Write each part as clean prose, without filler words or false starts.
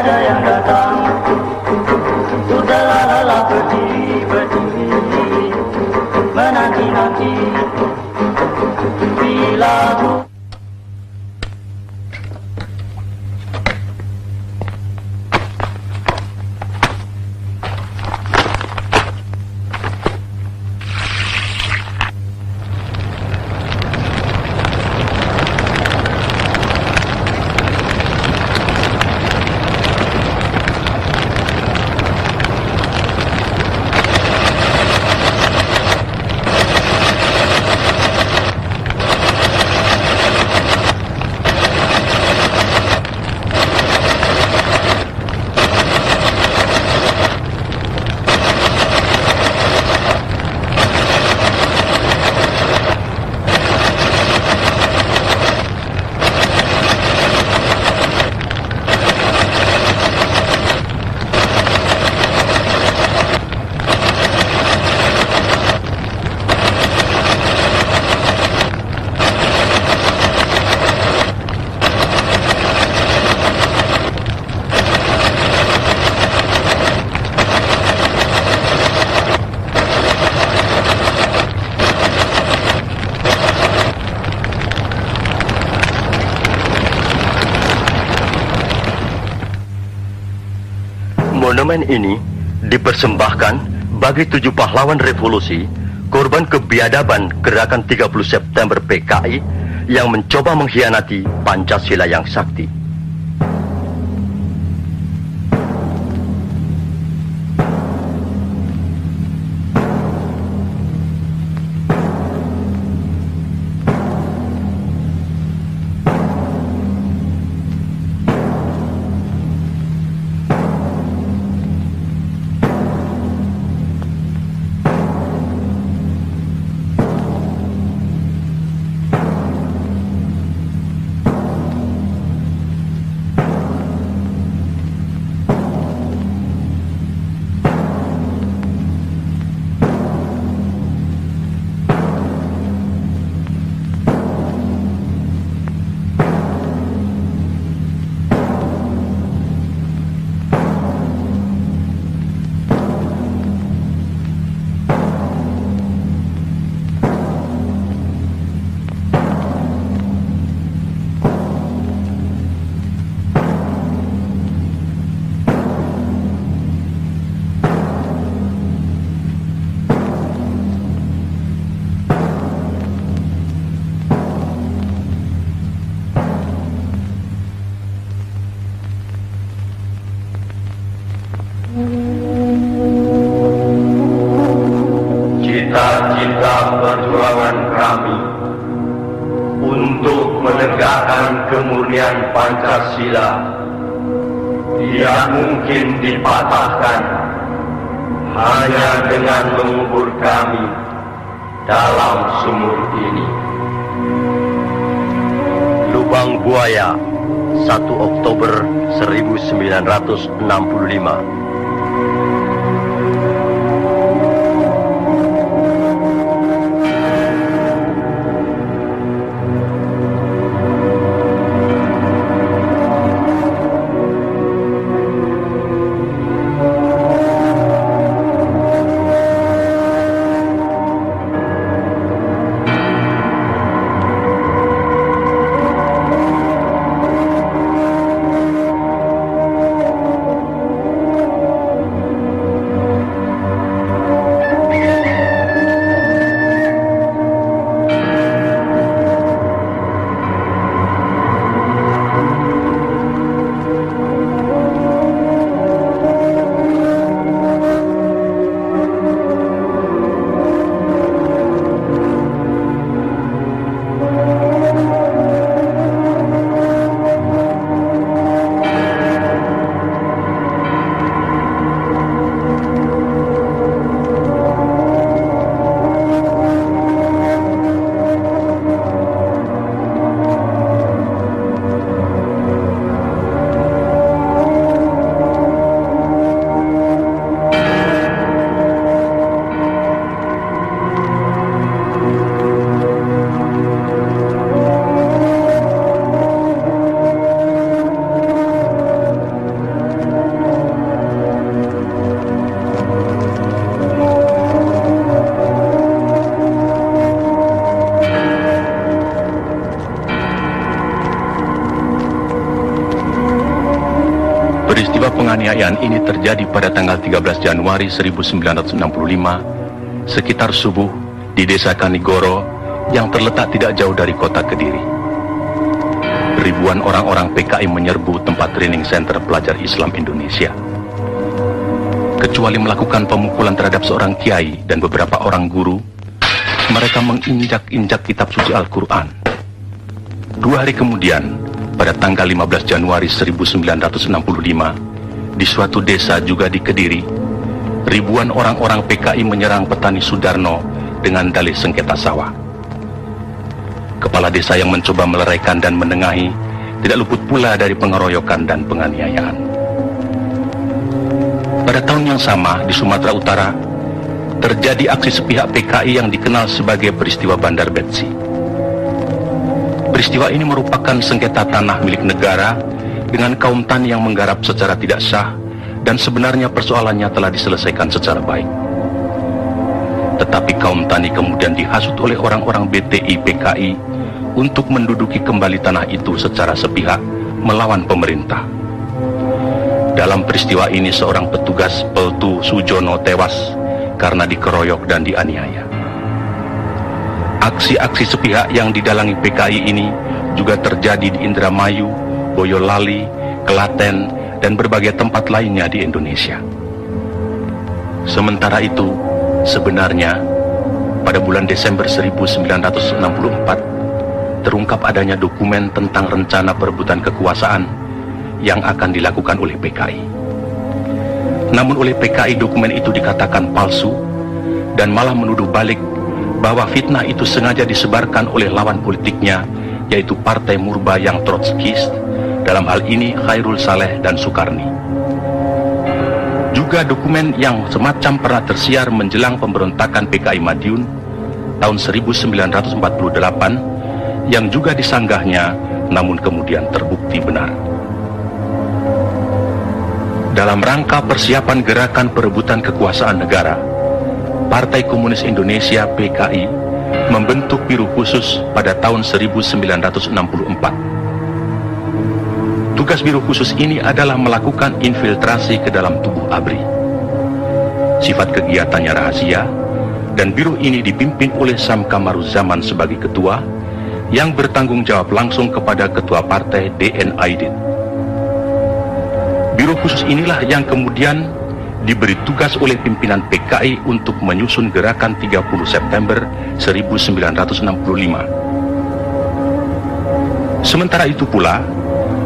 ada yang datang. Sudahlah lelah berdiri, menanti-nanti bila monumen ini dipersembahkan bagi 7 pahlawan revolusi, korban kebiadaban gerakan 30 September PKI yang mencoba mengkhianati Pancasila yang sakti. Cita-cita perjuangan kami untuk menegakkan kemurnian Pancasila tidak mungkin dipatahkan hanya dengan mengubur kami dalam sumur ini. Lubang Buaya, 1 Oktober 1965. Peristiwa penganiayaan ini terjadi pada tanggal 13 Januari 1965 sekitar subuh di desa Kanigoro yang terletak tidak jauh dari kota Kediri. Ribuan orang-orang PKI menyerbu tempat training center pelajar Islam Indonesia. Kecuali melakukan pemukulan terhadap seorang kiai dan beberapa orang guru, mereka menginjak-injak kitab suci Al-Quran. 2 hari kemudian, pada tanggal 15 Januari 1965, di suatu desa juga di Kediri, ribuan orang-orang PKI menyerang petani Sudarno dengan dalih sengketa sawah. Kepala desa yang mencoba meleraikan dan menengahi tidak luput pula dari pengeroyokan dan penganiayaan. Pada tahun yang sama, di Sumatera Utara, terjadi aksi sepihak PKI yang dikenal sebagai peristiwa Bandar Betsi. Peristiwa ini merupakan sengketa tanah milik negara dengan kaum tani yang menggarap secara tidak sah, dan sebenarnya persoalannya telah diselesaikan secara baik. Tetapi kaum tani kemudian dihasut oleh orang-orang BTI PKI untuk menduduki kembali tanah itu secara sepihak melawan pemerintah. Dalam peristiwa ini seorang petugas Peltu Sujono tewas karena dikeroyok dan dianiaya. Aksi-aksi sepihak yang didalangi PKI ini juga terjadi di Indramayu, Boyolali, Klaten, dan berbagai tempat lainnya di Indonesia. Sementara itu, sebenarnya pada bulan Desember 1964 terungkap adanya dokumen tentang rencana perebutan kekuasaan yang akan dilakukan oleh PKI. Namun oleh PKI dokumen itu dikatakan palsu dan malah menuduh balik bahwa fitnah itu sengaja disebarkan oleh lawan politiknya, yaitu Partai Murba yang Trotskis, dalam hal ini Khairul Saleh dan Sukarni. Juga dokumen yang semacam pernah tersiar menjelang pemberontakan PKI Madiun tahun 1948 yang juga disanggahnya, namun kemudian terbukti benar. Dalam rangka persiapan gerakan perebutan kekuasaan negara, Partai Komunis Indonesia PKI membentuk Biro Khusus pada tahun 1964. Tugas Biro Khusus ini adalah melakukan infiltrasi ke dalam tubuh ABRI. Sifat kegiatannya rahasia, dan biro ini dipimpin oleh Sam Kamaruzzaman sebagai ketua, yang bertanggung jawab langsung kepada ketua partai DN Aidit. Biro Khusus inilah yang kemudian diberi tugas oleh pimpinan PKI untuk menyusun gerakan 30 September 1965. Sementara itu pula,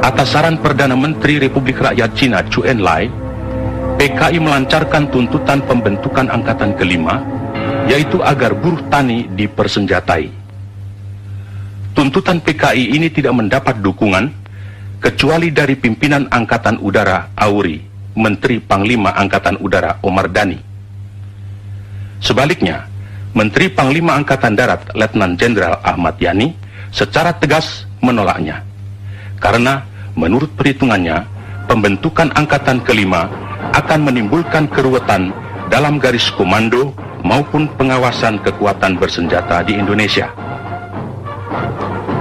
atas saran Perdana Menteri Republik Rakyat Cina Zhou Enlai, PKI melancarkan tuntutan pembentukan angkatan kelima, yaitu agar buruh tani dipersenjatai. Tuntutan PKI ini tidak mendapat dukungan kecuali dari pimpinan Angkatan Udara Auri, Menteri Panglima Angkatan Udara Omar Dhani. Sebaliknya, Menteri Panglima Angkatan Darat Letnan Jenderal Ahmad Yani secara tegas menolaknya. Karena menurut perhitungannya, pembentukan angkatan kelima akan menimbulkan keruwetan dalam garis komando maupun pengawasan kekuatan bersenjata di Indonesia.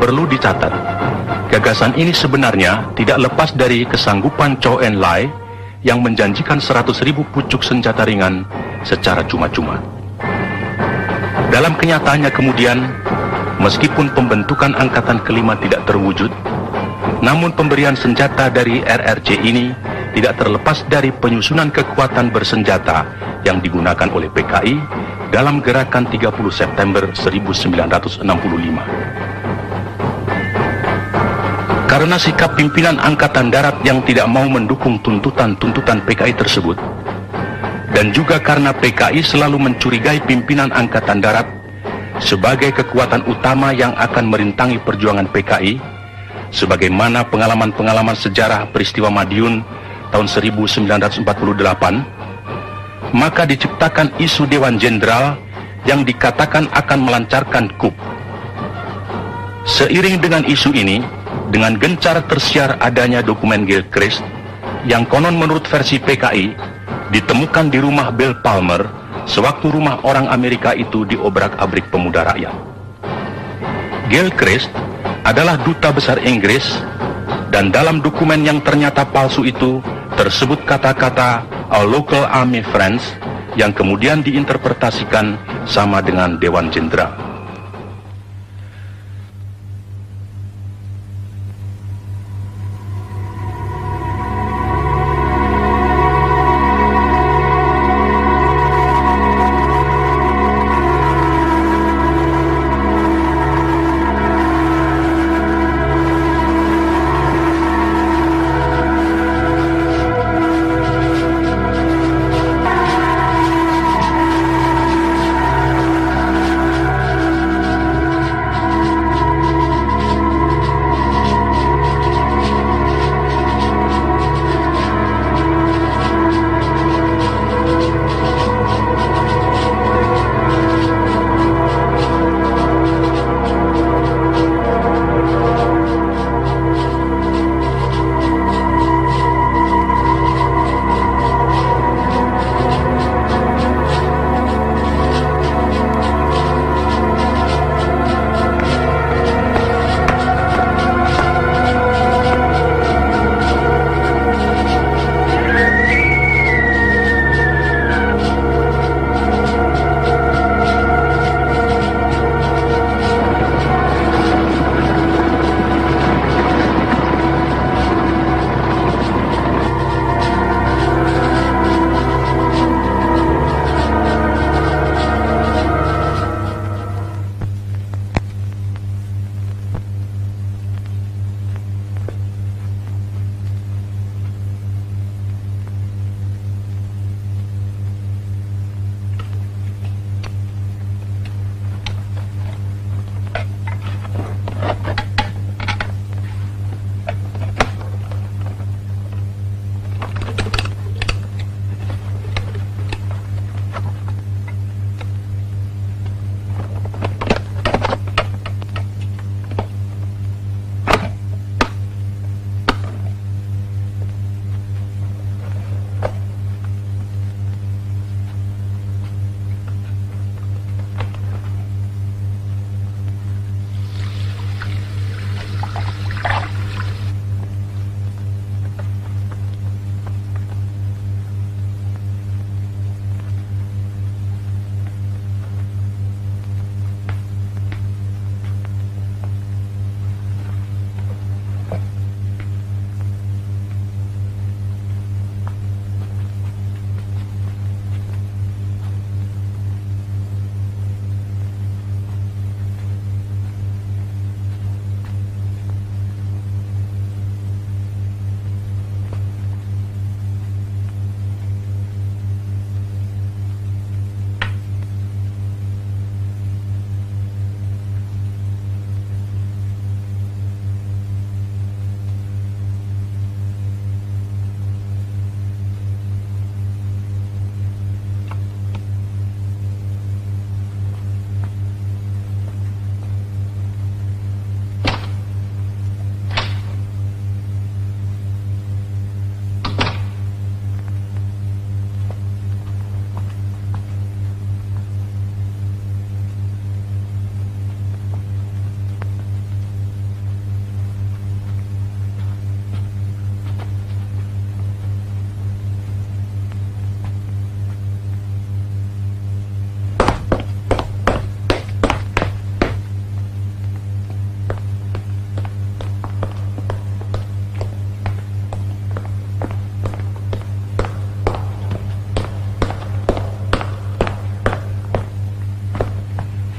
Perlu dicatat, gagasan ini sebenarnya tidak lepas dari kesanggupan Zhou Enlai yang menjanjikan 100.000 pucuk senjata ringan secara cuma-cuma. Dalam kenyataannya kemudian, meskipun pembentukan angkatan kelima tidak terwujud, namun pemberian senjata dari RRC ini tidak terlepas dari penyusunan kekuatan bersenjata yang digunakan oleh PKI dalam gerakan 30 September 1965. Karena sikap pimpinan Angkatan Darat yang tidak mau mendukung tuntutan-tuntutan PKI tersebut, dan juga karena PKI selalu mencurigai pimpinan Angkatan Darat sebagai kekuatan utama yang akan merintangi perjuangan PKI, sebagaimana pengalaman-pengalaman sejarah peristiwa Madiun tahun 1948, maka diciptakan isu Dewan Jenderal yang dikatakan akan melancarkan coup. Seiring dengan isu ini, dengan gencar tersiar adanya dokumen Gilchrist yang konon menurut versi PKI ditemukan di rumah Bill Palmer sewaktu rumah orang Amerika itu diobrak-abrik pemuda rakyat. Gilchrist adalah duta besar Inggris, dan dalam dokumen yang ternyata palsu itu tersebut kata-kata Our Local Army Friends yang kemudian diinterpretasikan sama dengan Dewan Jenderal.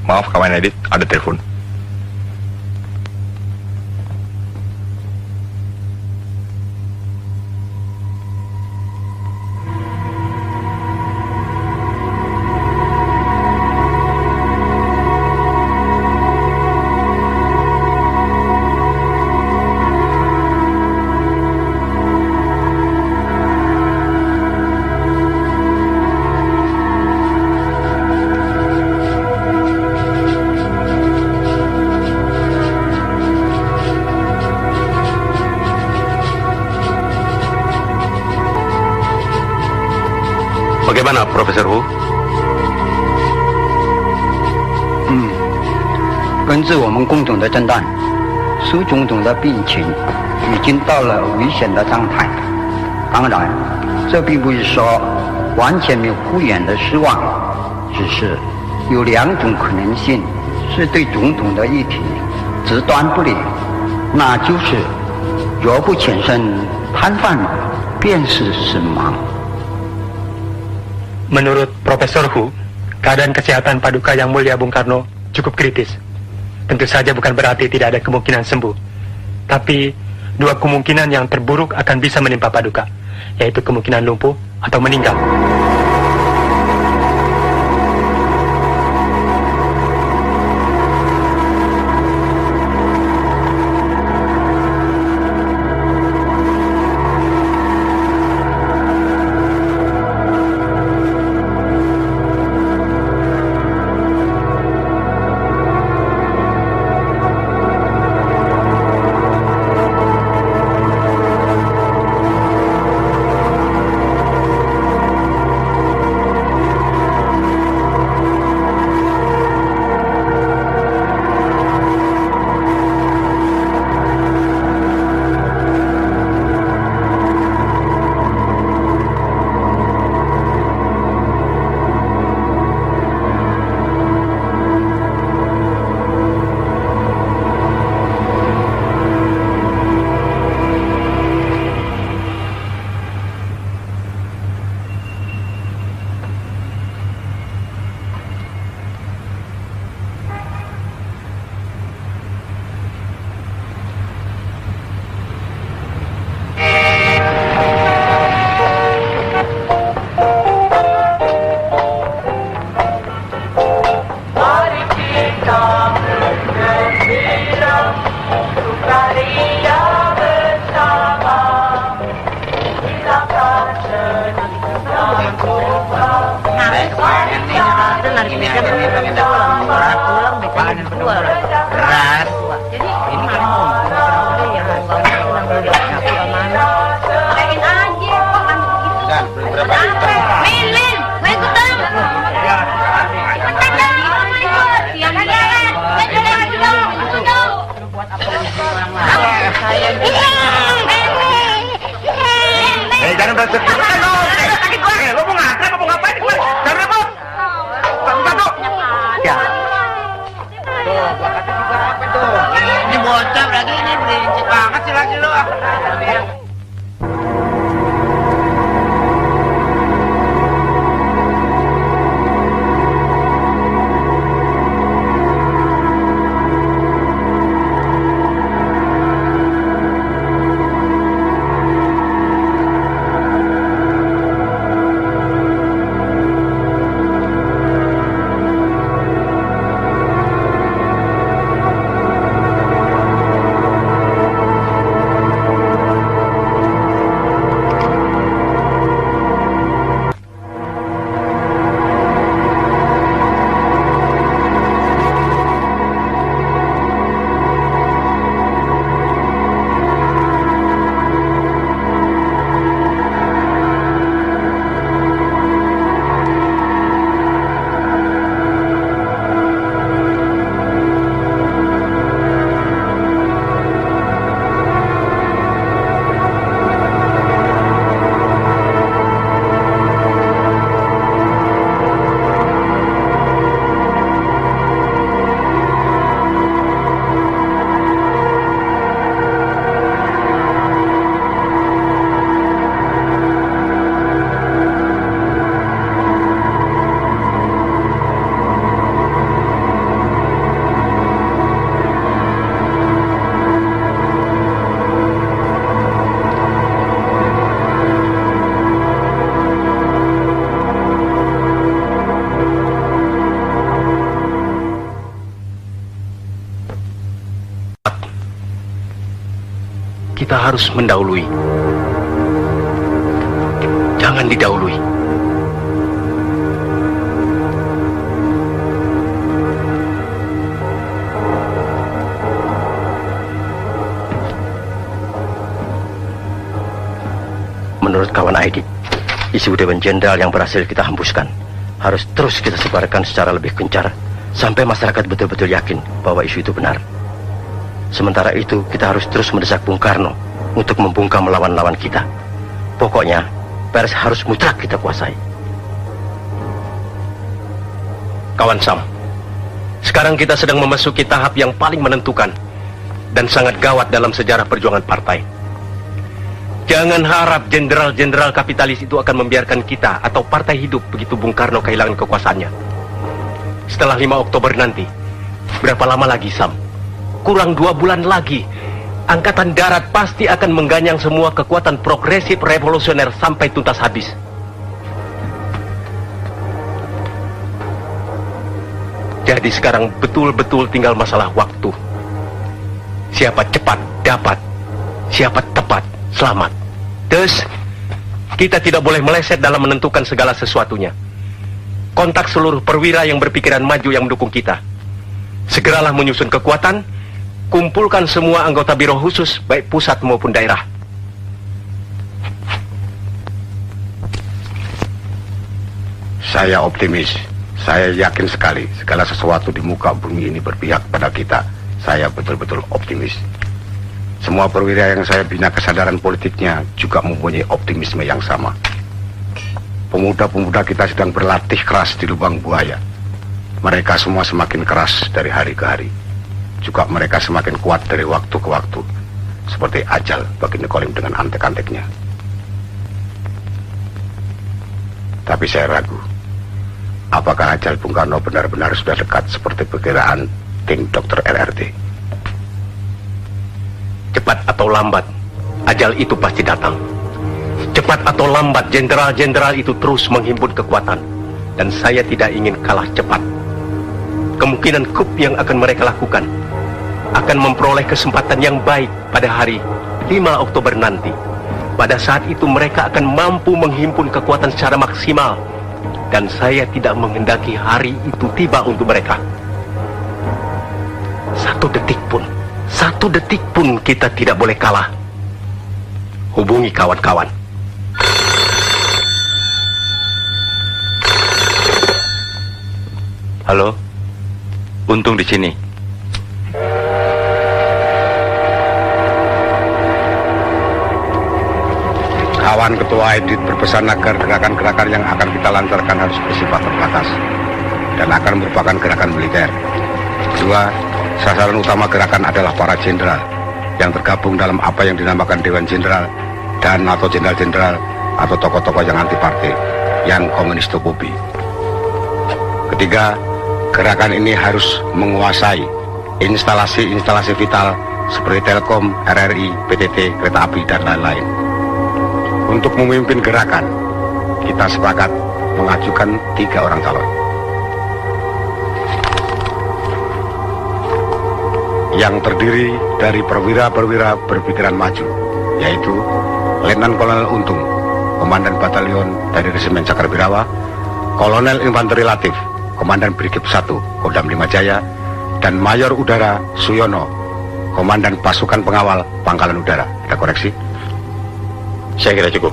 Maaf kawan edit, ada telepon. Bagaimana, Profesor Hu? 根据我们共同的诊断，苏总统的病情已经到了危险的状态，当然，这并不是说完全没有复原的希望，只是有两种可能性是对总统的议题极端不利，那就是若不产生摊贩嘛，便是死亡。 Menurut Profesor Hu, keadaan kesehatan Paduka Yang Mulia Bung Karno cukup kritis. Tentu saja bukan berarti tidak ada kemungkinan sembuh. Tapi, dua kemungkinan yang terburuk akan bisa menimpa Paduka, yaitu kemungkinan lumpuh atau meninggal. Jangan bersetuju. Lo mau ngantre apa mau ngapain? Jangan ribut. Satu-satu. Ya. Tuh, gua kata juga apa tuh? Ini bocah lagi ini berincik banget sih lagi lo. Kita harus mendahului. Jangan didahului. Menurut kawan Aidit, isu Dewan Jenderal yang berhasil kita hembuskan harus terus kita sebarkan secara lebih gencar sampai masyarakat betul-betul yakin bahwa isu itu benar. Sementara itu, kita harus terus mendesak Bung Karno untuk membungkam lawan-lawan kita. Pokoknya, pers harus mutlak kita kuasai. Kawan Sam, sekarang kita sedang memasuki tahap yang paling menentukan dan sangat gawat dalam sejarah perjuangan partai. Jangan harap jenderal-jenderal kapitalis itu akan membiarkan kita atau partai hidup begitu Bung Karno kehilangan kekuasaannya. Setelah 5 Oktober nanti, berapa lama lagi, Sam? Kurang 2 bulan lagi, Angkatan Darat pasti akan mengganyang semua kekuatan progresif revolusioner sampai tuntas habis. Jadi sekarang betul-betul tinggal masalah waktu. Siapa cepat dapat, siapa tepat selamat. Terus, kita tidak boleh meleset dalam menentukan segala sesuatunya. Kontak seluruh perwira yang berpikiran maju yang mendukung kita. Segeralah menyusun kekuatan, kumpulkan semua anggota biro khusus, baik pusat maupun daerah. Saya optimis. Saya yakin sekali segala sesuatu di muka bumi ini berpihak pada kita. Saya betul-betul optimis. Semua perwira yang saya bina kesadaran politiknya juga mempunyai optimisme yang sama. Pemuda-pemuda kita sedang berlatih keras di lubang buaya. Mereka semua semakin keras dari hari ke hari. Juga mereka semakin kuat dari waktu ke waktu. Seperti ajal bagi Nekolim dengan antek-anteknya. Tapi saya ragu. Apakah ajal Bung Karno benar-benar sudah dekat seperti perkiraan tim Dr. RRT? Cepat atau lambat, ajal itu pasti datang. Cepat atau lambat, jenderal-jenderal itu terus menghimpun kekuatan. Dan saya tidak ingin kalah cepat. Kemungkinan coup yang akan mereka lakukan akan memperoleh kesempatan yang baik pada hari 5 Oktober nanti. Pada saat itu mereka akan mampu menghimpun kekuatan secara maksimal. Dan saya tidak menghendaki hari itu tiba untuk mereka. Satu detik pun kita tidak boleh kalah. Hubungi kawan-kawan. Halo, Untung di sini. Kawan Ketua Edit berpesan agar gerakan-gerakan yang akan kita lancarkan harus bersifat terbatas dan akan merupakan gerakan militer. Kedua, sasaran utama gerakan adalah para jenderal yang tergabung dalam apa yang dinamakan Dewan Jenderal dan atau jenderal-jenderal atau tokoh-tokoh yang anti partai, yang komunistofobi. Ketiga, gerakan ini harus menguasai instalasi-instalasi vital seperti Telkom, RRI, PTT, kereta api, dan lain-lain. Untuk memimpin gerakan, kita sepakat mengajukan 3 orang calon. Yang terdiri dari perwira-perwira berpikiran maju, yaitu Letnan Kolonel Untung, Komandan Batalion dari Resimen Cakrawirawa, Kolonel Infanteri Latif, Komandan Brigif 1, Kodam 5 Jaya, dan Mayor Udara Suyono, Komandan Pasukan Pengawal Pangkalan Udara. Kita koreksi? Saya kira cukup.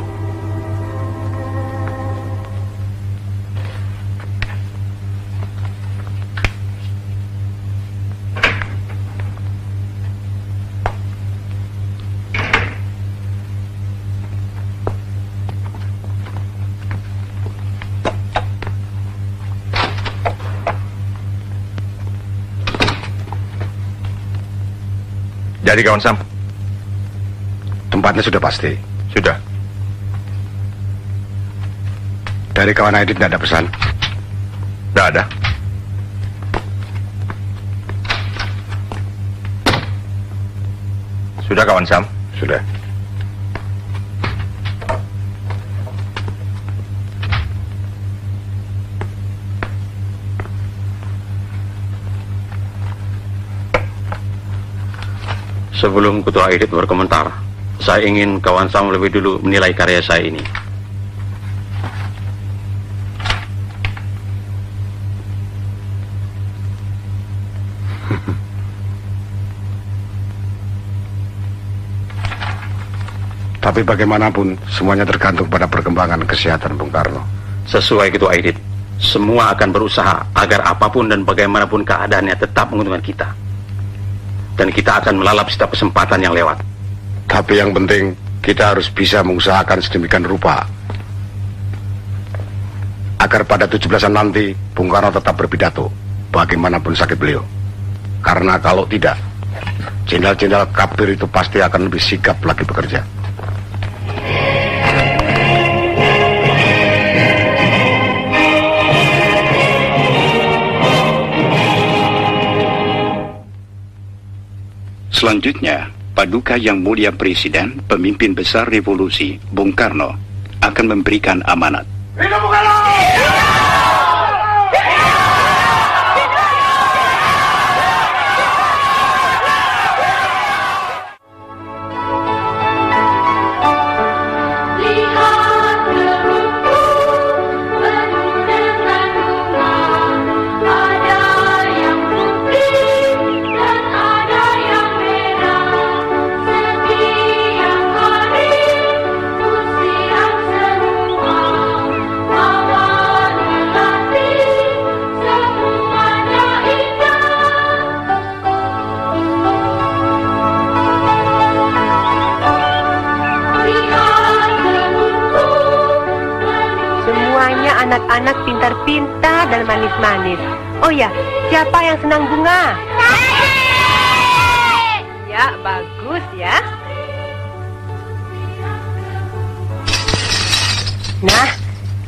Jadi kawan Sam? Tempatnya sudah pasti. Sudah. Dari kawan Edit tidak ada pesan? Tidak ada. Sudah kawan Sam? Sudah. Sebelum Ketua Edit berkomentar, saya ingin kawan Sam lebih dulu menilai karya saya ini. Tapi bagaimanapun, semuanya tergantung pada perkembangan kesehatan Bung Karno. Sesuai Ketua Edit, semua akan berusaha agar apapun dan bagaimanapun keadaannya tetap menguntungkan kita. Dan kita akan melalap setiap kesempatan yang lewat. Tapi yang penting, kita harus bisa mengusahakan sedemikian rupa agar pada 17-an nanti Bung Karno tetap berpidato bagaimanapun sakit beliau. Karena kalau tidak, jenderal-jenderal kabir itu pasti akan lebih sigap lagi bekerja. Selanjutnya, Paduka Yang Mulia Presiden, pemimpin besar revolusi, Bung Karno, akan memberikan amanat. Hidup Bung Karno! Anak-anak pintar-pintar dan manis-manis. Oh ya, siapa yang senang bunga? Ya, bagus ya. Nah,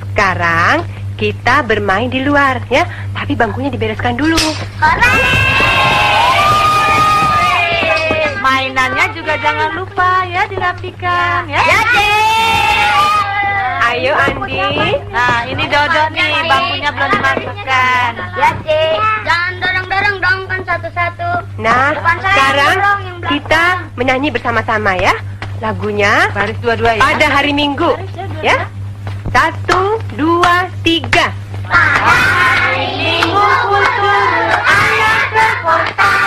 sekarang kita bermain di luar ya. Tapi bangkunya dibereskan dulu. Mainannya juga jangan lupa ya dirapikan ya. Ya, Ayo Andi. Nah, ini Dodo nih, bangkunya belum dimasukkan. Ya, Cik. Jangan dorong-dorong dong kan satu-satu. Nah, sekarang kita menyanyi bersama-sama ya. Lagunya baris dua-dua ya. Pada hari Minggu. Ya. 1, 2, 3. Pada hari Minggu kultur anak ke kota.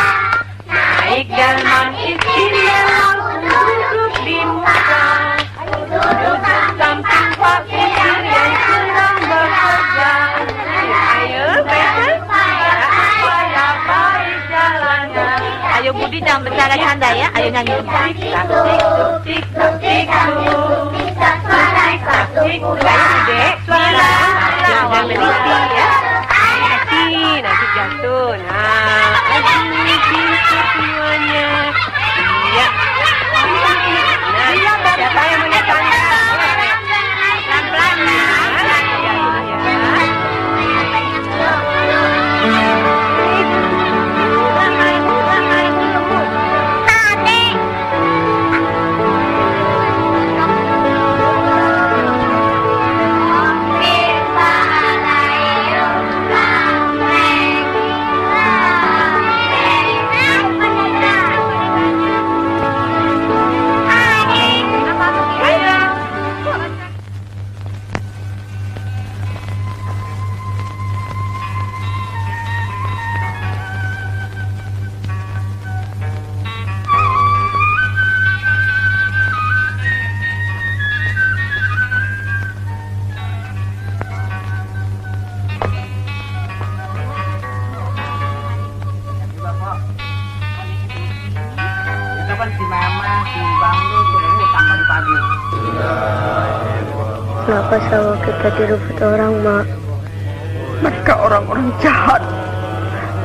Naik delman istimewa duduk di muka. Duduk di samping Pak Kusir yang sedang bekerja. Ayo, supaya baik jalannya. Ayo Budi jangan bercanda-canda ya. Ayo nyanyi. Tik tuk tik tuk. Tik tuk. Ayo Dek, suara. Jangan meniti ya. Nanti jatuh. Nah, pintar semuanya. Iya. Nah, siapa yang menekan? Pelan-pelan ya. Kenapa sawah kita direbut orang, Mak? Mereka orang-orang jahat,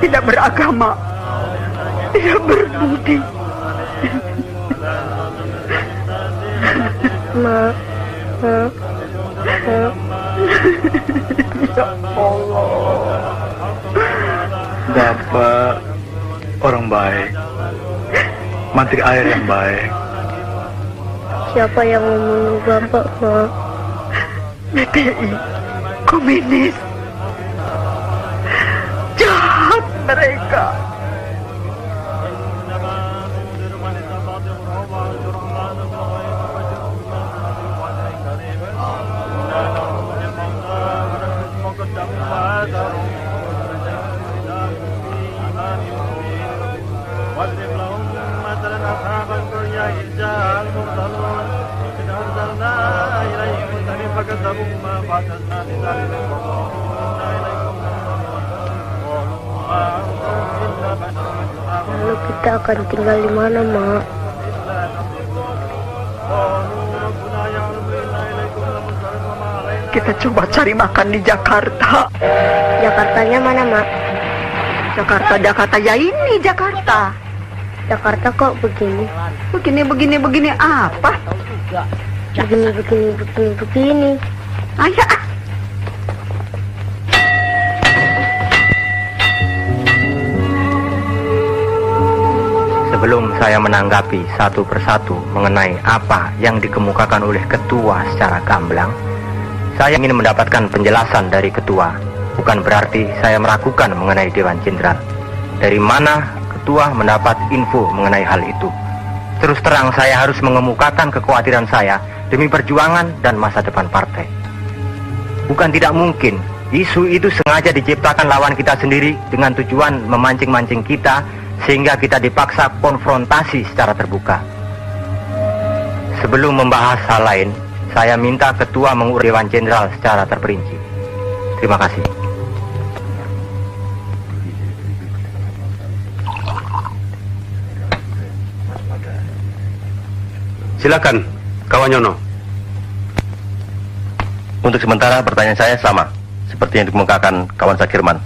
tidak beragama, tidak berbudi. Mak. Ya Allah. Bapak orang baik, mantri air yang baik. Siapa yang membunuh Bapak, Mak? BPI, komunis, jahat mereka. Lalu kita akan tinggal di mana, Mak? kita coba cari makan di Jakarta. Jakartanya mana, Mak? Jakarta ya ini Jakarta. Jakarta kok begini? Begini apa? Begini. Ayah. Sebelum saya menanggapi satu persatu mengenai apa yang dikemukakan oleh ketua secara gamblang, saya ingin mendapatkan penjelasan dari ketua. Bukan berarti saya meragukan mengenai Dewan Jenderal. Dari mana ketua mendapat info mengenai hal itu? Terus terang saya harus mengemukakan kekhawatiran saya demi perjuangan dan masa depan partai. Bukan tidak mungkin isu itu sengaja diciptakan lawan kita sendiri dengan tujuan memancing-mancing kita sehingga kita dipaksa konfrontasi secara terbuka. Sebelum membahas hal lain, saya minta ketua mengurus Dewan Jenderal secara terperinci. Terima kasih. Silakan, kawan Yono. Untuk sementara pertanyaan saya sama seperti yang dikemukakan kawan Sakirman.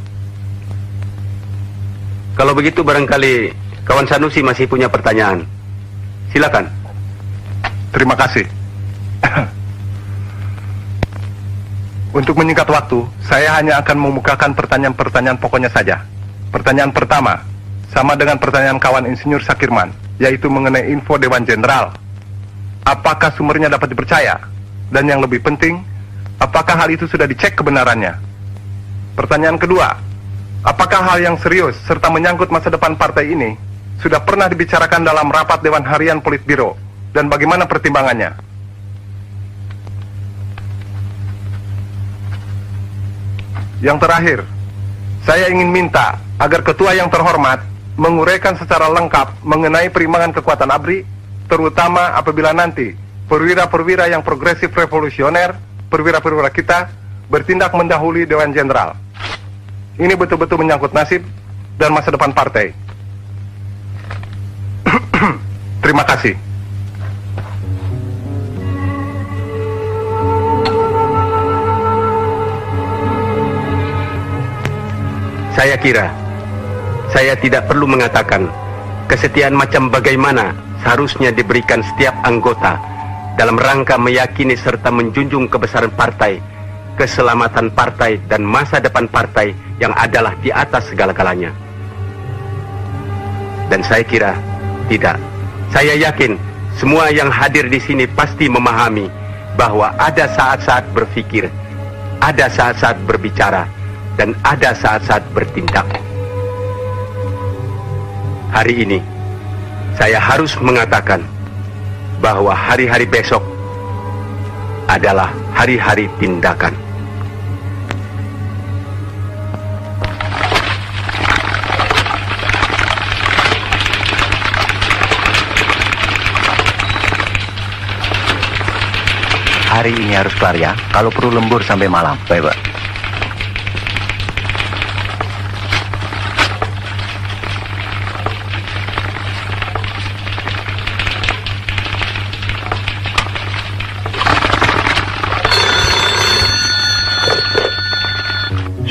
Kalau begitu barangkali kawan Sanusi masih punya pertanyaan. Silakan. Terima kasih. Untuk menyingkat waktu, saya hanya akan memukakan pertanyaan-pertanyaan pokoknya saja. Pertanyaan pertama, sama dengan pertanyaan kawan Insinyur Sakirman, yaitu mengenai info Dewan Jenderal. Apakah sumbernya dapat dipercaya? Dan yang lebih penting, apakah hal itu sudah dicek kebenarannya? Pertanyaan kedua, apakah hal yang serius serta menyangkut masa depan partai ini sudah pernah dibicarakan dalam rapat Dewan Harian Politbiro dan bagaimana pertimbangannya? Yang terakhir, saya ingin minta agar ketua yang terhormat menguraikan secara lengkap mengenai perimbangan kekuatan ABRI, terutama apabila nanti perwira-perwira yang progresif revolusioner, perwira-perwira kita bertindak mendahului Dewan Jenderal. Ini betul-betul menyangkut nasib dan masa depan partai. Terima kasih. Saya kira saya tidak perlu mengatakan kesetiaan macam bagaimana seharusnya diberikan setiap anggota dalam rangka meyakini serta menjunjung kebesaran partai, keselamatan partai, dan masa depan partai yang adalah di atas segala-galanya. Dan saya kira tidak. Saya yakin semua yang hadir di sini pasti memahami bahwa ada saat-saat berpikir, ada saat-saat berbicara, dan ada saat-saat bertindak. Hari ini saya harus mengatakan bahwa hari-hari besok adalah hari-hari tindakan. Hari ini harus kelar ya, kalau perlu lembur sampai malam. Baik, Pak.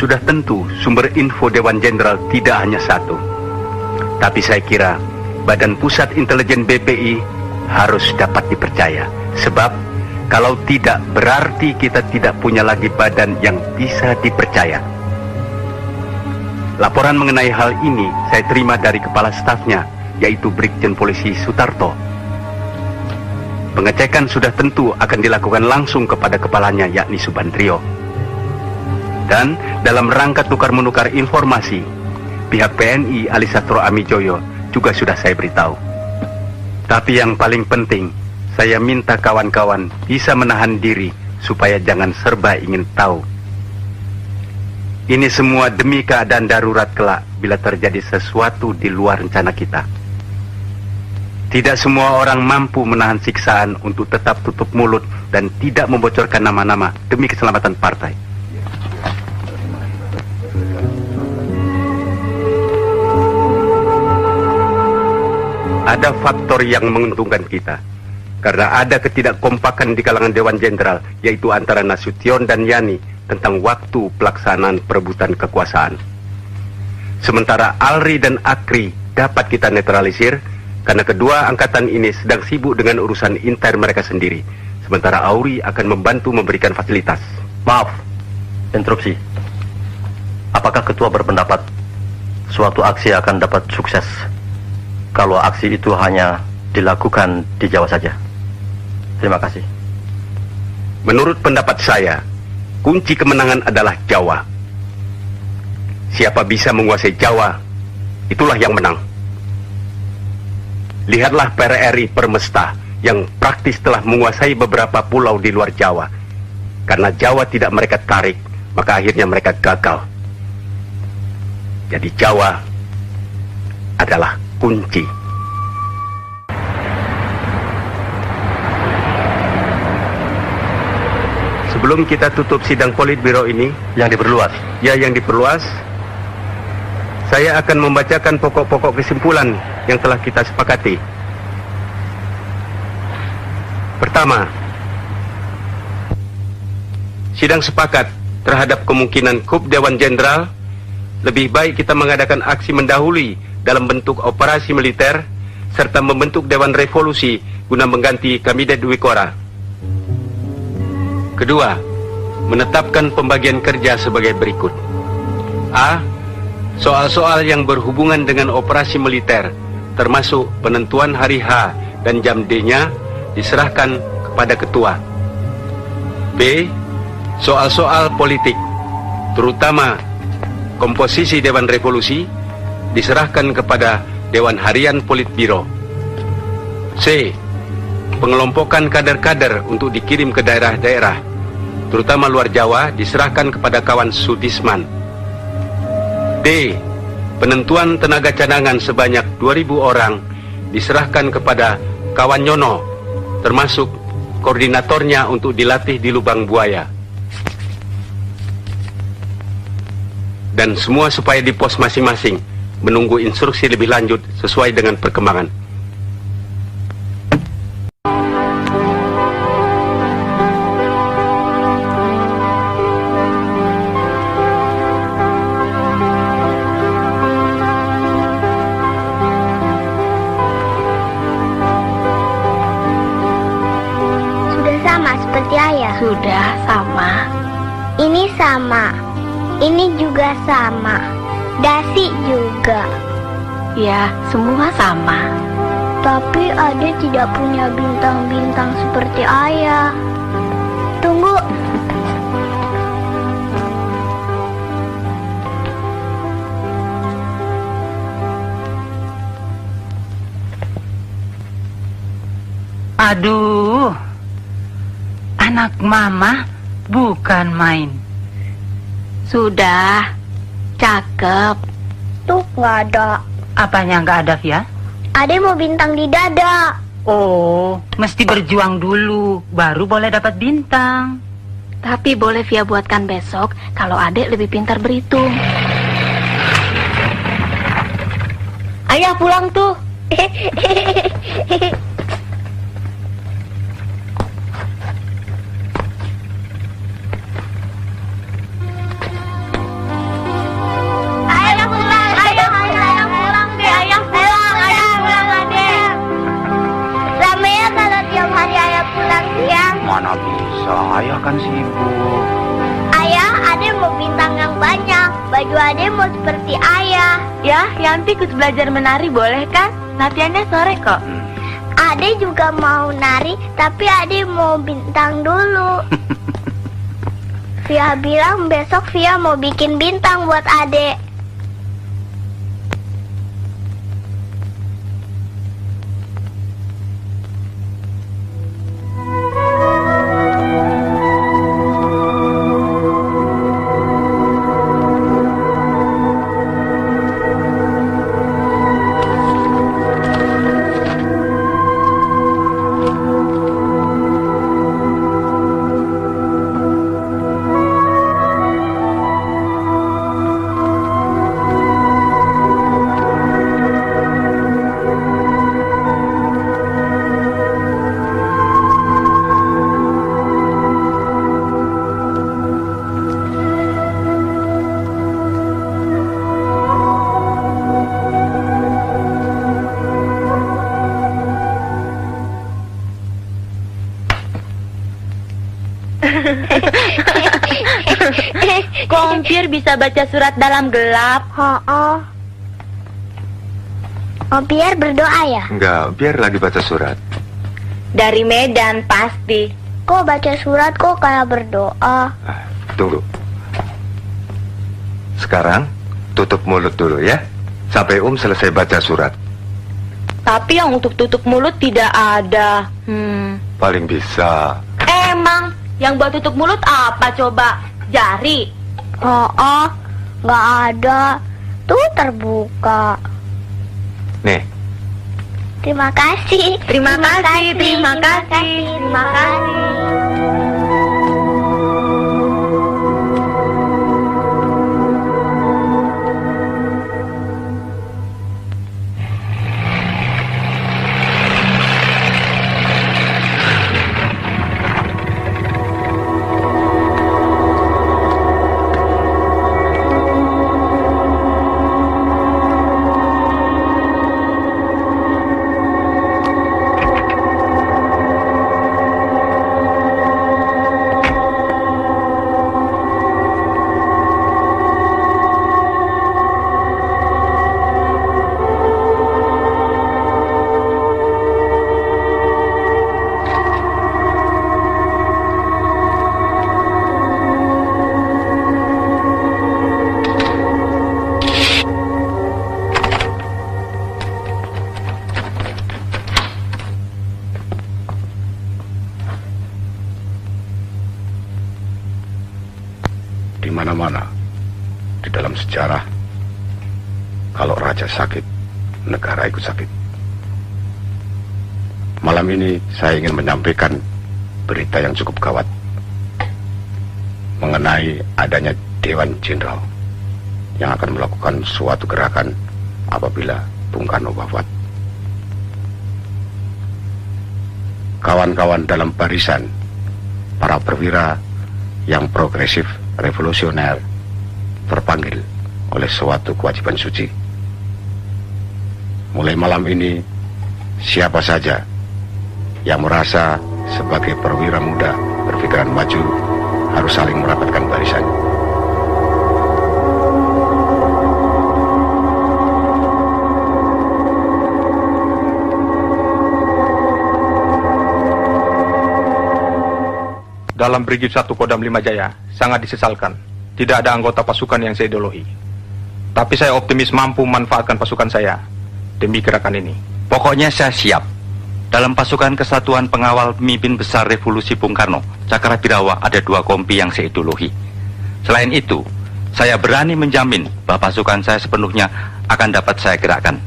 Sudah tentu sumber info Dewan Jenderal tidak hanya satu. Tapi saya kira Badan Pusat Intelijen BPI harus dapat dipercaya. Sebab kalau tidak berarti kita tidak punya lagi badan yang bisa dipercaya. Laporan mengenai hal ini saya terima dari kepala stafnya, yaitu Brigjen Polisi Sutarto. Pengecekan sudah tentu akan dilakukan langsung kepada kepalanya, yakni Subandrio. Dan dalam rangka tukar-menukar informasi, pihak PNI Alisatro Amijoyo juga sudah saya beritahu. Tapi yang paling penting, saya minta kawan-kawan bisa menahan diri supaya jangan serba ingin tahu. Ini semua demi keadaan darurat kelak bila terjadi sesuatu di luar rencana kita. Tidak semua orang mampu menahan siksaan untuk tetap tutup mulut dan tidak membocorkan nama-nama demi keselamatan partai. Ada faktor yang menguntungkan kita. karena ada ketidakkompakan di kalangan Dewan Jenderal, yaitu antara Nasution dan Yani tentang waktu pelaksanaan perebutan kekuasaan. Sementara Alri dan Akri dapat kita netralisir karena kedua angkatan ini sedang sibuk dengan urusan intern mereka sendiri, sementara Auri akan membantu memberikan fasilitas. Maaf, interupsi. Apakah ketua berpendapat suatu aksi akan dapat sukses kalau aksi itu hanya dilakukan di Jawa saja? Terima kasih. Menurut pendapat saya, kunci kemenangan adalah Jawa. Siapa bisa menguasai Jawa, itulah yang menang. Lihatlah PRRI Permesta yang praktis telah menguasai beberapa pulau di luar Jawa. Karena Jawa tidak mereka tarik, maka akhirnya mereka gagal. Jadi Jawa adalah kunci. Sebelum kita tutup sidang Politbiro ini, yang diperluas. Ya, yang diperluas. Saya akan membacakan pokok-pokok kesimpulan yang telah kita sepakati. Pertama, sidang sepakat terhadap kemungkinan kup Dewan Jenderal. Lebih baik kita mengadakan aksi mendahului dalam bentuk operasi militer serta membentuk Dewan Revolusi guna mengganti Kabinet Dwi Kora. Kedua, menetapkan pembagian kerja sebagai berikut. A. Soal-soal yang berhubungan dengan operasi militer, termasuk penentuan hari H dan jam D-nya, diserahkan kepada ketua. B. Soal-soal politik, terutama komposisi Dewan Revolusi, diserahkan kepada Dewan Harian Politbiro. C. Pengelompokan kader-kader untuk dikirim ke daerah-daerah, terutama luar Jawa, diserahkan kepada kawan Sudisman. D. Penentuan tenaga cadangan sebanyak 2.000 orang diserahkan kepada kawan Nyono, termasuk koordinatornya untuk dilatih di lubang buaya. Dan semua supaya di pos masing-masing, menunggu instruksi lebih lanjut sesuai dengan perkembangan. Sudah sama seperti ayah? Sudah sama. Ini sama. Ini juga sama. Dasi juga. Ya, semua sama. Tapi Ade tidak punya bintang-bintang seperti ayah. Tunggu. Aduh, anak mama bukan main. Sudah, cakep. Tuh nggak ada. Apanya nggak ada, Via? Ade mau bintang di dada. Oh, mesti berjuang dulu, baru boleh dapat bintang. Tapi boleh Via buatkan besok kalau adek lebih pintar berhitung. Ayah pulang tuh. Mana bisa, ayah kan sibuk. Ayah, Ade mau bintang yang banyak. Baju Ade mau seperti ayah. Ya, Yanti ikut belajar menari boleh kan? Latihannya sore kok. Ade juga mau nari, tapi Ade mau bintang dulu. Via bilang besok Via mau bikin bintang buat Ade. Kok Ompir bisa baca surat dalam gelap? Oh. Ompir berdoa ya? Enggak, biar lagi baca surat. Dari Medan pasti. Kok baca surat kok kayak berdoa? Tunggu. Sekarang tutup mulut dulu ya, sampai selesai baca surat. Tapi yang untuk tutup mulut tidak ada. Paling bisa. Emang yang buat tutup mulut apa coba? Jari? Oh, nggak ada. Tuh terbuka. Nih. Terima kasih. Terima kasih. Di mana-mana di dalam sejarah, kalau raja sakit, negara ikut sakit. Malam ini saya ingin menyampaikan berita yang cukup gawat mengenai adanya Dewan Jenderal yang akan melakukan suatu gerakan apabila Bung Karno wafat. Kawan-kawan dalam barisan para perwira yang progresif revolusioner terpanggil oleh suatu kewajiban suci. Mulai malam ini, siapa saja yang merasa sebagai perwira muda berpikiran maju harus saling merapatkan barisan. Dalam Brigif 1 Kodam 5 Jaya, sangat disesalkan. Tidak ada anggota pasukan yang saya idolahi. Tapi saya optimis mampu memanfaatkan pasukan saya demi gerakan ini. Pokoknya saya siap. Dalam pasukan Kesatuan Pengawal Pemimpin Besar Revolusi Bung Karno, Cakrabirawa ada 2 kompi yang saya idolahi. Selain itu, saya berani menjamin bahwa pasukan saya sepenuhnya akan dapat saya gerakkan.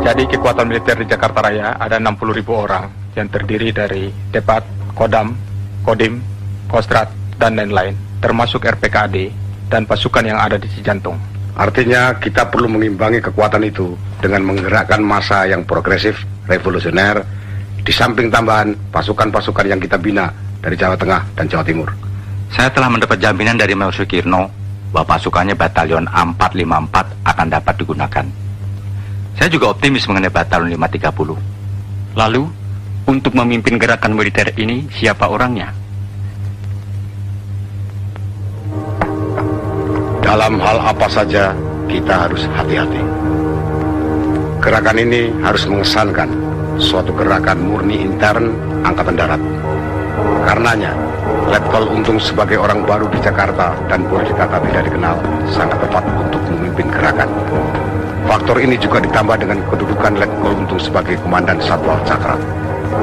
Jadi kekuatan militer di Jakarta Raya ada 60.000 orang yang terdiri dari Depat, Kodam, Kodim, Kostrat, dan lain-lain, termasuk RPKAD dan pasukan yang ada di Cijantung. Artinya kita perlu mengimbangi kekuatan itu dengan menggerakkan massa yang progresif, revolusioner, di samping tambahan pasukan-pasukan yang kita bina dari Jawa Tengah dan Jawa Timur. Saya telah mendapat jaminan dari Mayor Sukirno bahwa pasukannya Batalion 454 akan dapat digunakan. Saya juga optimis mengenai Batalion 530. Lalu, untuk memimpin gerakan militer ini, siapa orangnya? Dalam hal apa saja, kita harus hati-hati. Gerakan ini harus mengesankan suatu gerakan murni intern Angkatan Darat. Karenanya, Letkol Untung sebagai orang baru di Jakarta dan boleh dikata tidak dikenal, sangat tepat untuk memimpin gerakan. Faktor ini juga ditambah dengan kedudukan Letkol Untung sebagai Komandan Satwal Cakra.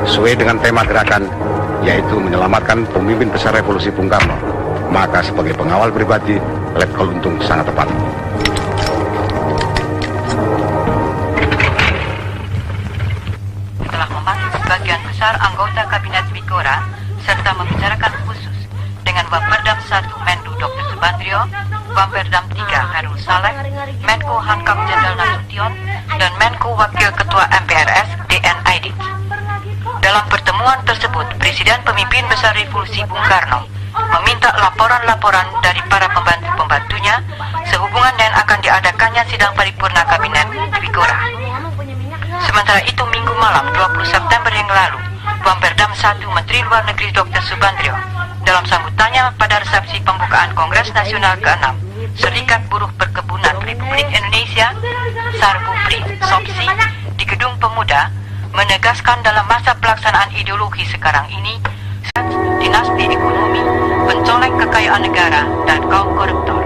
Sesuai dengan tema gerakan, yaitu menyelamatkan pemimpin besar revolusi Bung Karno. Maka sebagai pengawal pribadi, Letkol Untung sangat tepat. Telah memanggil sebagian besar anggota Kabinet Mikora serta membicarakan khusus dengan Baperdam 1 Menlu Dr. Subandrio, Baperdam 3 Khairul Saleh, Menko Hankam Jenderal Nasution, dan Menko Wakil Ketua MPRS DN Aidit. Dalam pertemuan tersebut, Presiden Pemimpin Besar Revolusi Bung Karno meminta laporan-laporan dari para pembantu-pembantunya sehubungan dengan akan diadakannya sidang paripurna kabinet Bigora. Sementara itu Minggu malam 20 September yang lalu, Wamperdam 1 Menteri Luar Negeri Dr. Subandrio dalam sambutannya pada resepsi pembukaan Kongres Nasional ke-6 Serikat Buruh Perkebunan Republik Indonesia Sarbupri Sopsi di Gedung Pemuda menegaskan dalam masa pelaksanaan ideologi sekarang ini dinasti ekonomi, pencoleng kekayaan negara, dan kaum koruptor.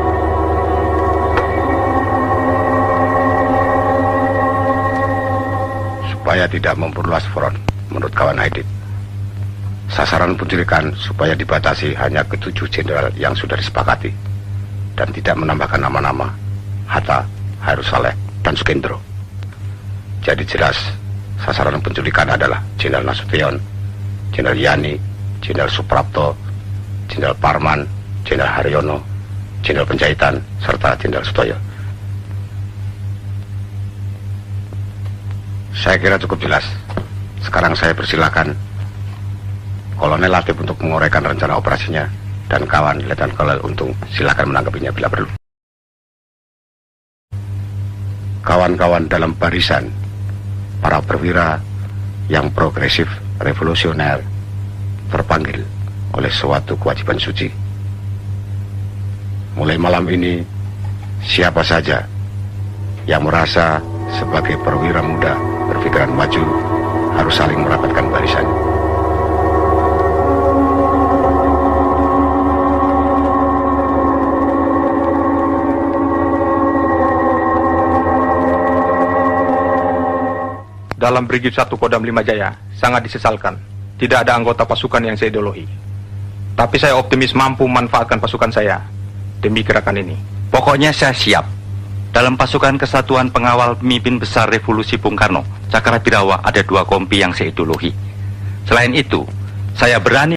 Supaya tidak memperluas front, menurut kawan Aidit, sasaran penculikan supaya dibatasi hanya ke 7 jenderal yang sudah disepakati dan tidak menambahkan nama-nama Hatta, Hairus Saleh, dan Sukendro. Jadi jelas sasaran penculikan adalah Jenderal Nasution, Jenderal Yani, Jenderal Suprapto, Jenderal Parman, Jenderal Haryono, Jenderal Penjahitan, serta Jenderal Sutoyo. Saya kira cukup jelas. Sekarang saya persilakan Kolonel Latif untuk menguraikan rencana operasinya dan kawan Letnan Kolonel Untung silakan menanggapinya bila perlu. Kawan-kawan dalam barisan para perwira yang progresif revolusioner terpanggil oleh suatu kewajiban suci. Mulai malam ini, siapa saja yang merasa sebagai perwira muda berpikiran maju harus saling merapatkan barisan. Dalam Brigif 1 Kodam 5 Jaya, sangat disesalkan tidak ada anggota pasukan yang seideologi. Tapi saya optimis mampu memanfaatkan pasukan saya demi gerakan ini. Pokoknya saya siap. Dalam pasukan Kesatuan Pengawal Pemimpin Besar Revolusi Bung Karno, Cakra Birawa ada 2 kompi yang seideologi. Selain itu, saya berani